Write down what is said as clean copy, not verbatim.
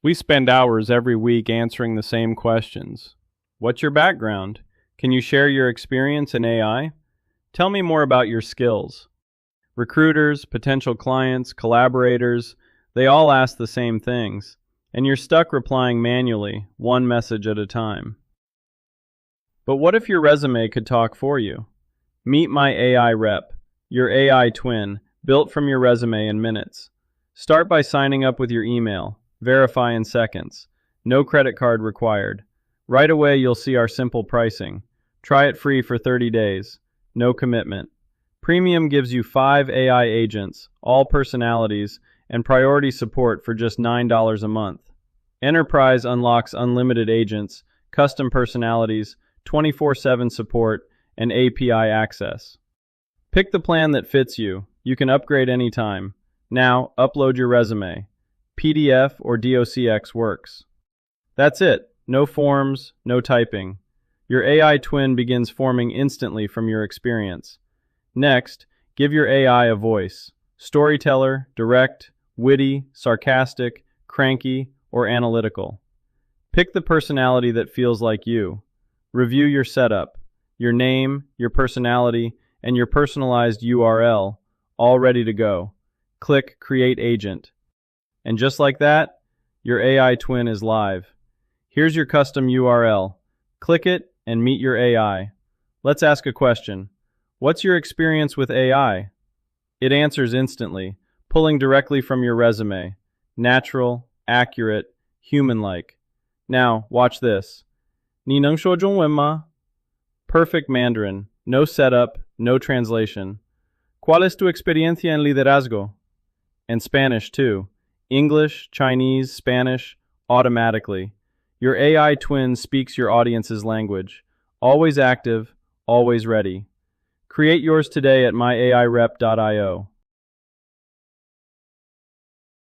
We spend hours every week answering the same questions. What's your background? Can you share your experience in AI? Tell me more about your skills. Recruiters, potential clients, collaborators, they all ask the same things, and you're stuck replying manually, one message at a time. But what if your resume could talk for you? Meet MyAIrep, your AI twin, built from your resume in minutes. Start by signing up with your email. Verify in seconds. No credit card required. Right away, you'll see our simple pricing. Try it free for 30 days. No commitment. Premium gives you 5 AI agents, all personalities, and priority support for just $9 a month. Enterprise unlocks unlimited agents, custom personalities, 24/7 support, and API access. Pick the plan that fits you. You can upgrade anytime. Now, upload your resume. PDF or DOCX works. That's it. No forms, no typing. Your AI twin begins forming instantly from your experience. Next, give your AI a voice. Storyteller, direct, witty, sarcastic, cranky, or analytical. Pick the personality that feels like you. Review your setup, your name, your personality, and your personalized URL, all ready to go. Click Create Agent. And just like that, your AI twin is live. Here's your custom URL. Click it and meet your AI. Let's ask a question. What's your experience with AI? It answers instantly, pulling directly from your resume. Natural, accurate, human-like. Now, watch this. 你能说中文吗? Perfect Mandarin. No setup, no translation. ¿Cuál es tu experiencia en liderazgo? And Spanish, too. English, Chinese, Spanish, automatically. Your AI twin speaks your audience's language. Always active, always ready. Create yours today at myairep.io.